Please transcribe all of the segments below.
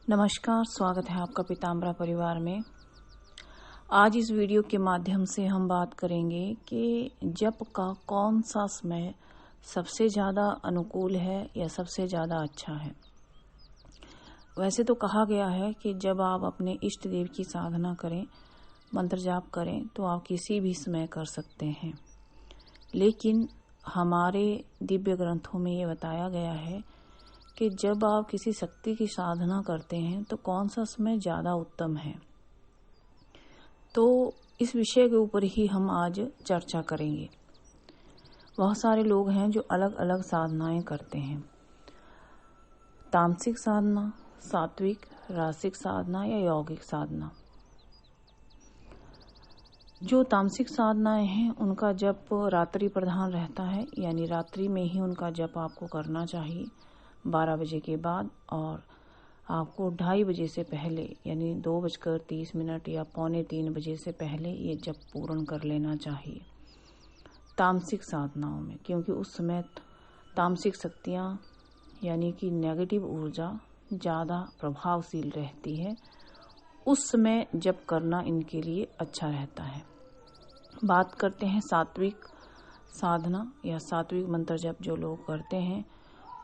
नमस्कार, स्वागत है आपका पीताम्बरा परिवार में। आज इस वीडियो के माध्यम से हम बात करेंगे कि जप का कौन सा समय सबसे ज़्यादा अनुकूल है या सबसे ज़्यादा अच्छा है। वैसे तो कहा गया है कि जब आप अपने इष्ट देव की साधना करें, मंत्र जाप करें, तो आप किसी भी समय कर सकते हैं। लेकिन हमारे दिव्य ग्रंथों में ये बताया गया है कि जब आप किसी शक्ति की साधना करते हैं तो कौन सा समय ज़्यादा उत्तम है। तो इस विषय के ऊपर ही हम आज चर्चा करेंगे। बहुत सारे लोग हैं जो अलग अलग साधनाएं करते हैं। तामसिक साधना, सात्विक, रासिक साधना या यौगिक साधना। जो तामसिक साधनाएं हैं उनका जप रात्रि प्रधान रहता है, यानी रात्रि में ही उनका जप आपको करना चाहिए 12 बजे के बाद, और आपको 2:30 बजे से पहले यानी 2:30 या 2:45 बजे से पहले ये जप पूर्ण कर लेना चाहिए तामसिक साधनाओं में, क्योंकि उस समय तामसिक शक्तियाँ यानी कि नेगेटिव ऊर्जा ज़्यादा प्रभावशील रहती है। उस समय जप करना इनके लिए अच्छा रहता है। बात करते हैं सात्विक साधना या सात्विक मंत्र जप जो लोग करते हैं,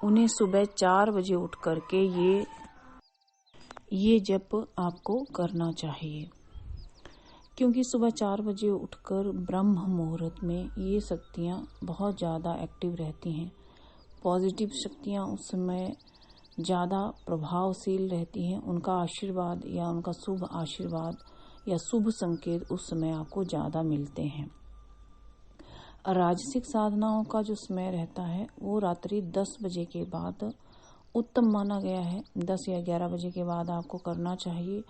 उन्हें सुबह 4 बजे उठ करके ये जप आपको करना चाहिए, क्योंकि सुबह 4 बजे उठकर ब्रह्म मुहूर्त में ये शक्तियाँ बहुत ज़्यादा एक्टिव रहती हैं। पॉजिटिव शक्तियाँ उस समय ज़्यादा प्रभावशील रहती हैं। उनका आशीर्वाद या उनका शुभ आशीर्वाद या शुभ संकेत उस समय आपको ज़्यादा मिलते हैं। राजसिक साधनाओं का जो समय रहता है वो रात्रि 10 बजे के बाद उत्तम माना गया है। 10 या 11 बजे के बाद आपको करना चाहिए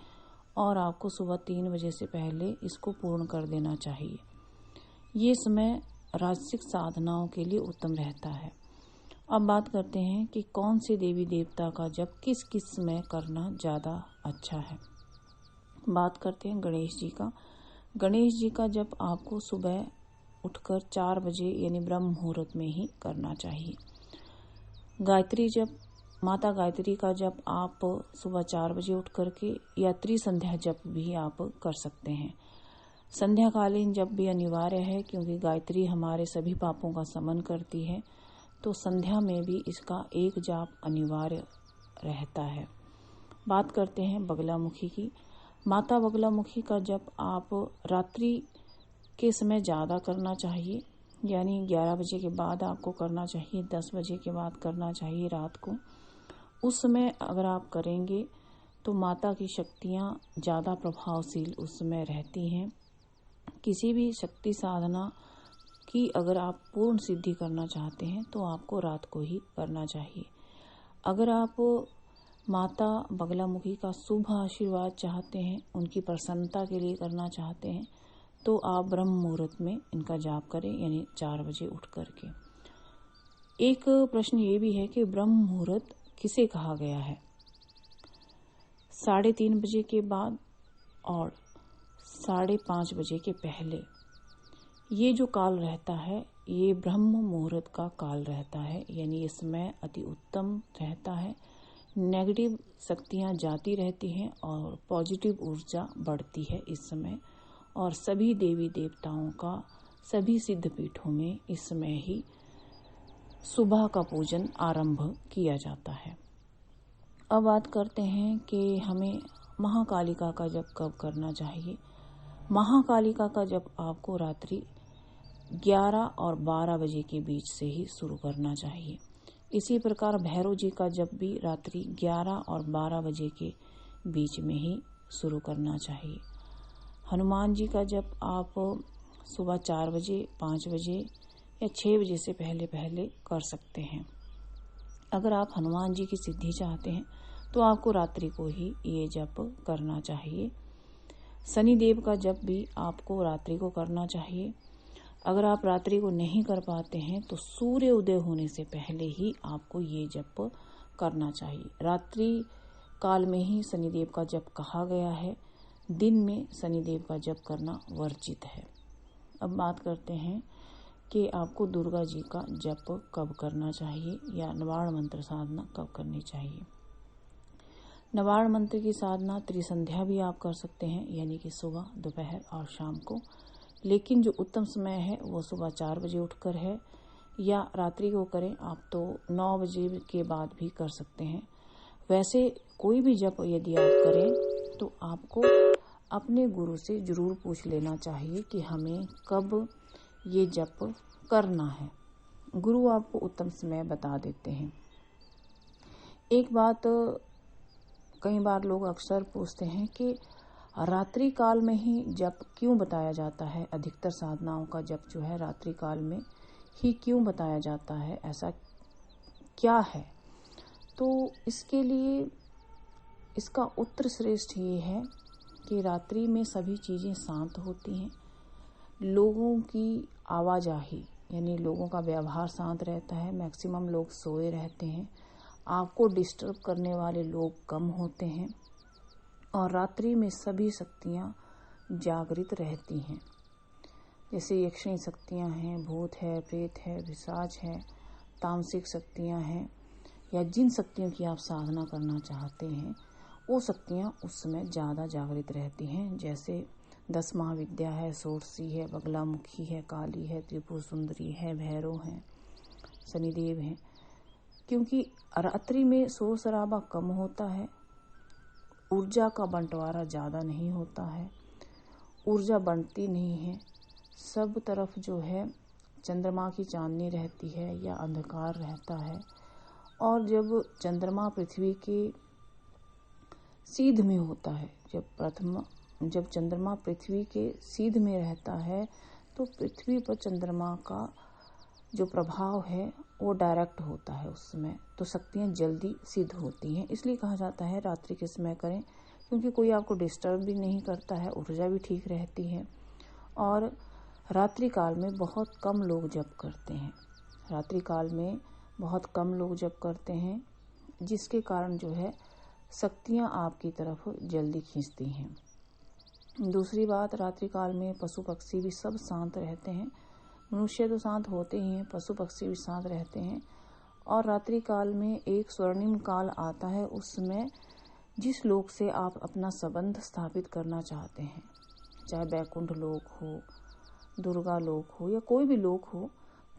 और आपको सुबह 3 बजे से पहले इसको पूर्ण कर देना चाहिए। ये समय राजसिक साधनाओं के लिए उत्तम रहता है। अब बात करते हैं कि कौन से देवी देवता का जप किस किस समय करना ज़्यादा अच्छा है। बात करते हैं गणेश जी का। गणेश जी का जप आपको सुबह उठकर 4 बजे यानी ब्रह्म मुहूर्त में ही करना चाहिए। गायत्री जप, माता गायत्री का जप आप सुबह 4 बजे उठ करके या त्रिसंध्या जप भी आप कर सकते हैं। संध्याकालीन जप भी अनिवार्य है, क्योंकि गायत्री हमारे सभी पापों का शमन करती है, तो संध्या में भी इसका एक जाप अनिवार्य रहता है। बात करते हैं बगलामुखी की। माता बगलामुखी का जप आप रात्रि के समय ज़्यादा करना चाहिए, यानी 11 बजे के बाद आपको करना चाहिए, 10 बजे के बाद करना चाहिए रात को। उस समय अगर आप करेंगे तो माता की शक्तियाँ ज़्यादा प्रभावशील उस समय रहती हैं। किसी भी शक्ति साधना की अगर आप पूर्ण सिद्धि करना चाहते हैं तो आपको रात को ही करना चाहिए। अगर आप माता बगलामुखी का शुभ आशीर्वाद चाहते हैं, उनकी प्रसन्नता के लिए करना चाहते हैं, तो आप ब्रह्म मुहूर्त में इनका जाप करें, यानी 4 बजे उठ करके। एक प्रश्न ये भी है कि ब्रह्म मुहूर्त किसे कहा गया है। 3:30 बजे के बाद और 5:30 बजे के पहले ये जो काल रहता है ये ब्रह्म मुहूर्त का काल रहता है, यानी ये समय अति उत्तम रहता है। नेगेटिव शक्तियाँ जाती रहती हैं और पॉजिटिव ऊर्जा बढ़ती है इस समय, और सभी देवी देवताओं का सभी सिद्ध पीठों में इस समय ही सुबह का पूजन आरंभ किया जाता है। अब बात करते हैं कि हमें महाकालिका का जप कब करना चाहिए। महाकालिका का जप आपको रात्रि 11 और 12 बजे के बीच से ही शुरू करना चाहिए। इसी प्रकार भैरव जी का जप भी रात्रि 11 और 12 बजे के बीच में ही शुरू करना चाहिए। हनुमान जी का जप आप सुबह 4 बजे, 5 बजे या 6 बजे से पहले कर सकते हैं। अगर आप हनुमान जी की सिद्धि चाहते हैं तो आपको रात्रि को ही ये जप करना चाहिए। शनिदेव का जप भी आपको रात्रि को करना चाहिए। अगर आप रात्रि को नहीं कर पाते हैं तो सूर्य उदय होने से पहले ही आपको ये जप करना चाहिए। रात्रि काल में ही शनिदेव का जप कहा गया है, दिन में शनिदेव का जप करना वर्जित है। अब बात करते हैं कि आपको दुर्गा जी का जप कब करना चाहिए या निवारण मंत्र साधना कब करनी चाहिए। नवार्ण मंत्र की साधना त्रिसंध्या भी आप कर सकते हैं, यानी कि सुबह, दोपहर और शाम को। लेकिन जो उत्तम समय है वो सुबह 4 बजे उठकर है, या रात्रि को करें आप तो 9 बजे के बाद भी कर सकते हैं। वैसे कोई भी जप यदि आप करें तो आपको अपने गुरु से जरूर पूछ लेना चाहिए कि हमें कब ये जप करना है। गुरु आपको उत्तम समय बता देते हैं। एक बात कई बार लोग अक्सर पूछते हैं कि रात्रि काल में ही जप क्यों बताया जाता है, अधिकतर साधनाओं का जप जो है रात्रि काल में ही क्यों बताया जाता है, ऐसा क्या है? तो इसके लिए इसका उत्तर श्रेष्ठ ये है कि रात्रि में सभी चीजें शांत होती हैं, लोगों की आवाजाही यानी लोगों का व्यवहार शांत रहता है, मैक्सिमम लोग सोए रहते हैं, आपको डिस्टर्ब करने वाले लोग कम होते हैं और रात्रि में सभी शक्तियां जागृत रहती हैं। जैसे यक्षिणी शक्तियां हैं, भूत है, प्रेत है, पिशाच है, तामसिक शक्तियां हैं, या जिन शक्तियों की आप साधना करना चाहते हैं वो शक्तियां उस समय ज़्यादा जागृत रहती हैं। जैसे 10 महाविद्या है, षोडशी है, बगलामुखी है, काली है, त्रिपुर सुंदरी है, भैरव है, शनिदेव है। क्योंकि रात्रि में शोर शराबा कम होता है, ऊर्जा का बंटवारा ज़्यादा नहीं होता है, ऊर्जा बंटती नहीं है, सब तरफ जो है चंद्रमा की चांदनी रहती है या अंधकार रहता है। और जब चंद्रमा पृथ्वी के सीध में होता है, जब चंद्रमा पृथ्वी के सीध में रहता है तो पृथ्वी पर चंद्रमा का जो प्रभाव है वो डायरेक्ट होता है उस समय, तो शक्तियां जल्दी सिद्ध होती हैं। इसलिए कहा जाता है रात्रि के समय करें, क्योंकि कोई आपको डिस्टर्ब भी नहीं करता है, ऊर्जा भी ठीक रहती है। और रात्रि काल में बहुत कम लोग जप करते हैं, रात्रि काल में बहुत कम लोग जप करते हैं, जिसके कारण जो है शक्तियां आपकी तरफ जल्दी खींचती हैं। दूसरी बात, रात्रि काल में पशु पक्षी भी सब शांत रहते हैं। मनुष्य तो शांत होते ही हैं, पशु पक्षी भी शांत रहते हैं। और रात्रि काल में एक स्वर्णिम काल आता है, उसमें जिस लोक से आप अपना संबंध स्थापित करना चाहते हैं, चाहे बैकुंठ लोक हो, दुर्गा लोक हो या कोई भी लोक हो,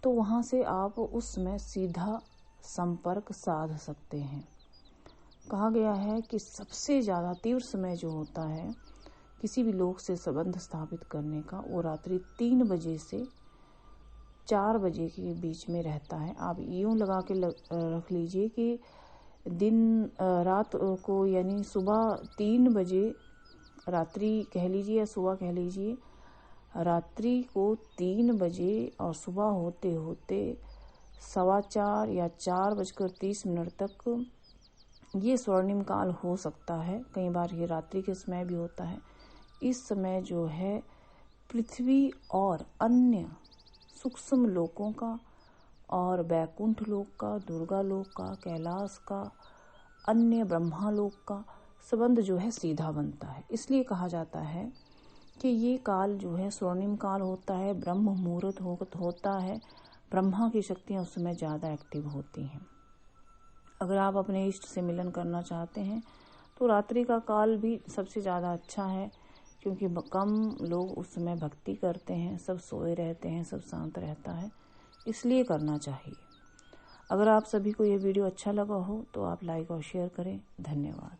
तो वहां से आप उसमें सीधा संपर्क साध सकते हैं। कहा गया है कि सबसे ज्यादा तीव्र समय जो होता है किसी भी लोक से संबंध स्थापित करने का, वो रात्रि 3 बजे से 4 बजे के बीच में रहता है। आप यूं लगा के रख लीजिए कि रात को यानी सुबह 3 बजे, रात्रि कह लीजिए या सुबह कह लीजिए, रात्रि को 3 बजे और सुबह होते होते 4:15 या 4:30 तक ये स्वर्णिम काल हो सकता है। कई बार ये रात्रि के समय भी होता है। इस समय जो है पृथ्वी और अन्य सूक्ष्म लोकों का और बैकुंठ लोक का, दुर्गा लोक का, कैलाश का, अन्य ब्रह्मा लोक का संबंध जो है सीधा बनता है। इसलिए कहा जाता है कि ये काल जो है स्वर्णिम काल होता है, ब्रह्म मुहूर्त होता है, ब्रह्मा की शक्तियां उस समय ज्यादा एक्टिव होती हैं। अगर आप अपने इष्ट से मिलन करना चाहते हैं तो रात्रि का काल भी सबसे ज्यादा अच्छा है, क्योंकि कम लोग उस समय भक्ति करते हैं, सब सोए रहते हैं, सब शांत रहता है, इसलिए करना चाहिए। अगर आप सभी को ये वीडियो अच्छा लगा हो तो आप लाइक और शेयर करें। धन्यवाद।